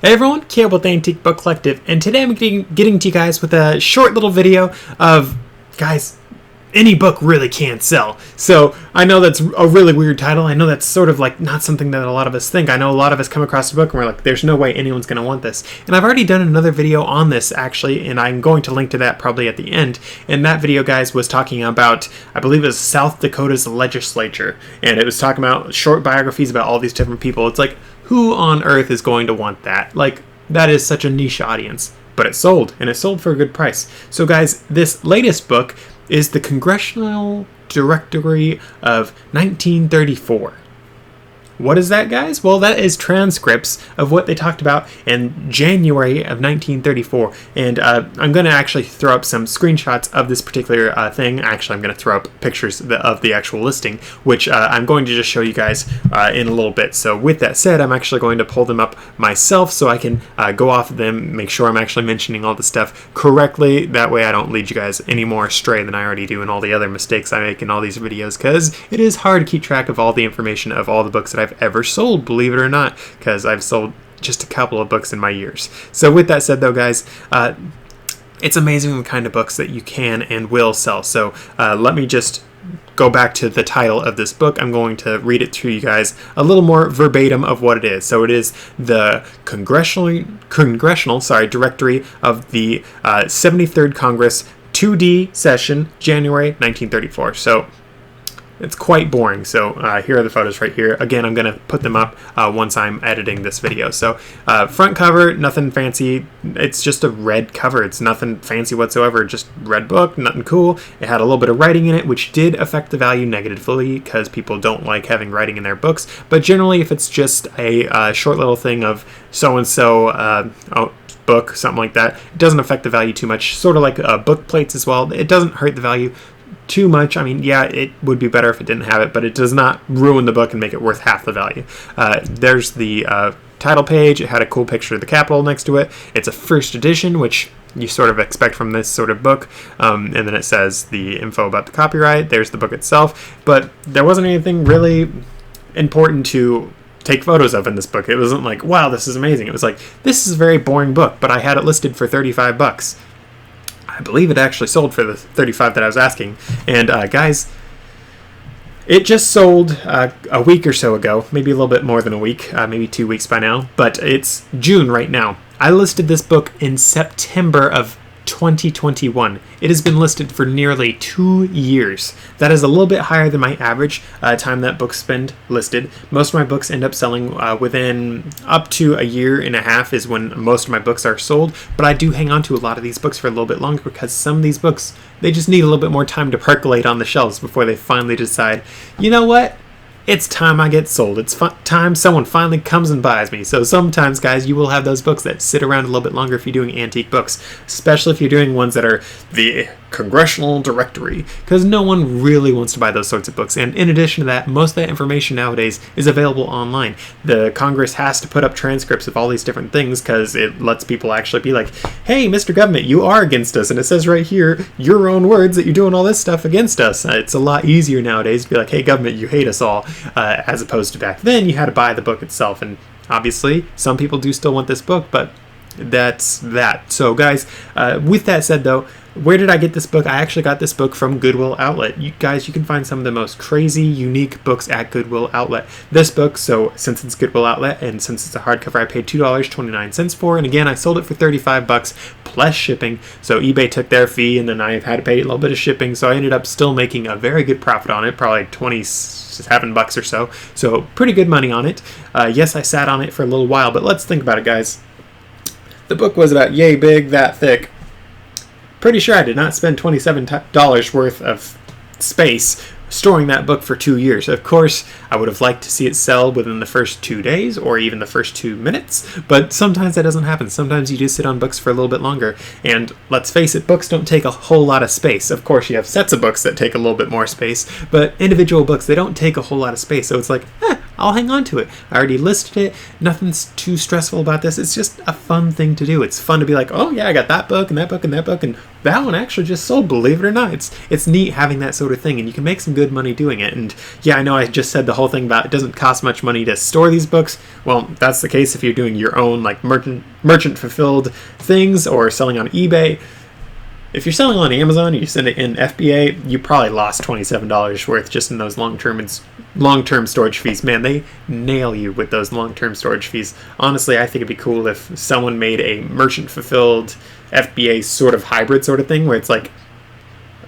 Hey everyone, Caleb with the Antique Book Collective, and today I'm getting to you guys with a short little video of, guys, any book really can't sell. So I know that's a really weird title. I know that's sort of like not something that a lot of us think. I know a lot of us come across a book and we're like, there's no way anyone's going to want this. And I've already done another video on this actually, and I'm going to link to that probably at the end. And that video, guys, was talking about, I believe it was South Dakota's legislature. And it was talking about short biographies about all these different people. It's like, who on earth is going to want that? Like, that is such a niche audience. But it sold, and it sold for a good price. So guys, this latest book is the Congressional Directory of 1934. What is that, guys? Well, that is transcripts of what they talked about in January of 1934. And I'm going to actually throw up some screenshots of this particular thing. Actually, I'm going to throw up pictures of the actual listing, which I'm going to just show you guys in a little bit. So with that said, I'm actually going to pull them up myself so I can go off of them, make sure I'm actually mentioning all the stuff correctly. That way I don't lead you guys any more astray than I already do in all the other mistakes I make in all these videos, because it is hard to keep track of all the information of all the books that I've ever sold, believe it or not, because I've sold just a couple of books in my years. So with that said though, guys, it's amazing the kind of books that you can and will sell. So let me just go back to the title of this book. I'm going to read it to you guys a little more verbatim of what it is. So it is the Congressional Directory of the 73rd Congress 2D session, January 1934. So it's quite boring. So here are the photos right here. Again, I'm going to put them up once I'm editing this video. So front cover, nothing fancy. It's just a red cover. It's nothing fancy whatsoever. Just red book, nothing cool. It had a little bit of writing in it, which did affect the value negatively because people don't like having writing in their books. But generally, if it's just a short little thing of so-and-so book, something like that, it doesn't affect the value too much. Sort of like book plates as well. It doesn't hurt the value too much. I mean, yeah, it would be better if it didn't have it, but it does not ruin the book and make it worth half the value. There's the title page. It had a cool picture of the Capitol next to it. It's a first edition, which you sort of expect from this sort of book. And then it says the info about the copyright. There's the book itself, but there wasn't anything really important to take photos of in this book. It wasn't like, wow, this is amazing. It was like, this is a very boring book, but I had it listed for 35 bucks. I believe it actually sold for the 35 that I was asking. And guys, it just sold a week or so ago, maybe a little bit more than a week, maybe 2 weeks by now, but it's June right now. I listed this book in September of 2021. It has been listed for nearly 2 years. That is a little bit higher than my average time that books spend listed. Most of my books end up selling within up to a year and a half is when most of my books are sold, but I do hang on to a lot of these books for a little bit longer because some of these books, they just need a little bit more time to percolate on the shelves before they finally decide, you know what? It's time I get sold. It's time someone finally comes and buys me. So sometimes, guys, you will have those books that sit around a little bit longer if you're doing antique books, especially if you're doing ones that are the Congressional Directory, because no one really wants to buy those sorts of books. And in addition to that, most of that information nowadays is available online. The Congress has to put up transcripts of all these different things because it lets people actually be like, hey, Mr. Government, you are against us. And it says right here, your own words, that you're doing all this stuff against us. It's a lot easier nowadays to be like, hey, government, you hate us all. As opposed to back then, you had to buy the book itself. And obviously, some people do still want this book, but that's that. So guys, with that said though, where did I get this book? I actually got this book from Goodwill Outlet. You guys, you can find some of the most crazy, unique books at Goodwill Outlet. This book, so since it's Goodwill Outlet and since it's a hardcover, I paid $2.29 for, and again, I sold it for 35 bucks plus shipping. So eBay took their fee, and then I had to pay a little bit of shipping, so I ended up still making a very good profit on it, probably 27 bucks or so. So pretty good money on it. Yes, I sat on it for a little while, but let's think about it, guys. The book was about yay big, that thick. Pretty sure I did not spend $27 worth of space storing that book for 2 years. Of course, I would have liked to see it sell within the first 2 days or even the first 2 minutes, but sometimes that doesn't happen. Sometimes you just sit on books for a little bit longer, and let's face it, books don't take a whole lot of space. Of course, you have sets of books that take a little bit more space, but individual books, they don't take a whole lot of space, so it's like, I'll hang on to it. I already listed it. Nothing's too stressful about this. It's just a fun thing to do. It's fun to be like, oh yeah, I got that book and that book and that book, and that one actually just sold, believe it or not. It's neat having that sort of thing, and you can make some good money doing it. And yeah, I know I just said the whole thing about it doesn't cost much money to store these books. Well, that's the case if you're doing your own like merchant fulfilled things or selling on eBay. If you're selling on Amazon and you send it in FBA, you probably lost $27 worth just in those long-term storage fees. Man, they nail you with those long-term storage fees. Honestly, I think it'd be cool if someone made a merchant-fulfilled FBA sort of hybrid sort of thing where it's like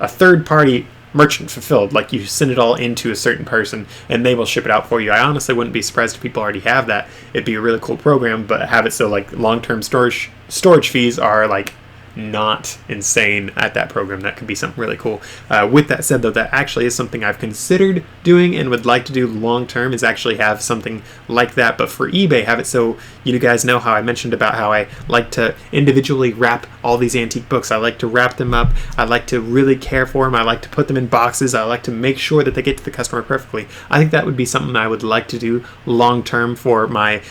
a third-party merchant fulfilled, like you send it all into a certain person and they will ship it out for you. I honestly wouldn't be surprised if people already have that. It'd be a really cool program, but have it so like long-term storage fees are like not insane at that program. That could be something really cool. With that said, though, that actually is something I've considered doing and would like to do long term, is actually have something like that, but for eBay, have it so you guys know how I mentioned about how I like to individually wrap all these antique books. I like to wrap them up. I like to really care for them. I like to put them in boxes. I like to make sure that they get to the customer perfectly. I think that would be something I would like to do long term for my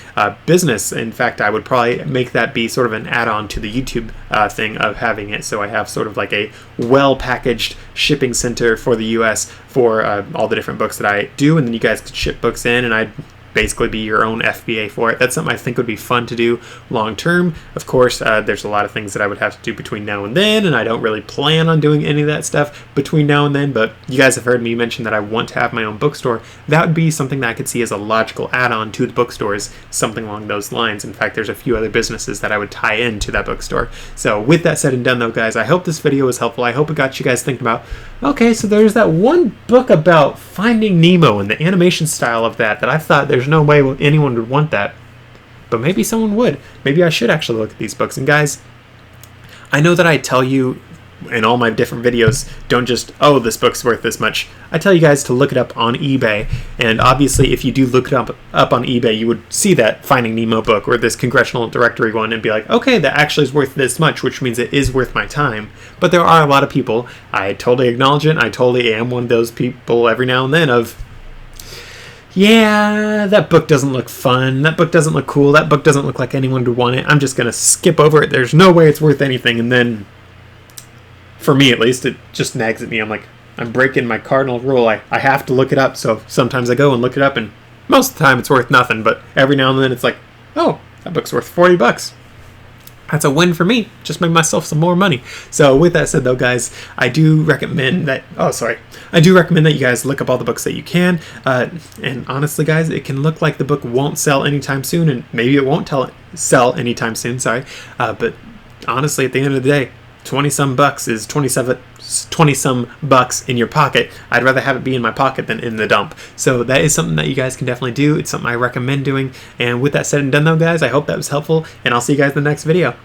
business. In fact, I would probably make that be sort of an add-on to the YouTube thing of having it, so I have sort of like a well-packaged shipping center for the US for all the different books that I do, and then you guys could ship books in and I'd basically be your own FBA for it. That's something I think would be fun to do long term. Of course, there's a lot of things that I would have to do between now and then, and I don't really plan on doing any of that stuff between now and then, but you guys have heard me mention that I want to have my own bookstore. That would be something that I could see as a logical add-on to the bookstores, something along those lines. In fact, there's a few other businesses that I would tie into that bookstore. So with that said and done, though, guys, I hope this video was helpful. I hope it got you guys thinking about, okay, so there's that one book about Finding Nemo and the animation style of that I thought there's no way anyone would want that, but maybe someone would. Maybe I should actually look at these books. And guys, I know that I tell you in all my different videos, don't just, oh, this book's worth this much. I tell you guys to look it up on eBay, and obviously if you do look it up on eBay, you would see that Finding Nemo book or this Congressional Directory one and be like, okay, that actually is worth this much, which means it is worth my time. But there are a lot of people, I totally acknowledge it, and I totally am one of those people every now and then of, yeah, that book doesn't look fun, that book doesn't look cool, that book doesn't look like anyone would want it, I'm just going to skip over it, there's no way it's worth anything. And then, for me at least, it just nags at me. I'm like, I'm breaking my cardinal rule, I have to look it up, so sometimes I go and look it up, and most of the time it's worth nothing, but every now and then it's like, oh, that book's worth $40. That's a win for me. Just made myself some more money. So with that said, though, guys, I do recommend that you guys look up all the books that you can. And honestly, guys, it can look like the book won't sell anytime soon, and maybe it won't sell anytime soon. But honestly, at the end of the day, 20-some bucks is 20-some bucks in your pocket. I'd rather have it be in my pocket than in the dump. So that is something that you guys can definitely do. It's something I recommend doing. And with that said and done, though, guys, I hope that was helpful, and I'll see you guys in the next video.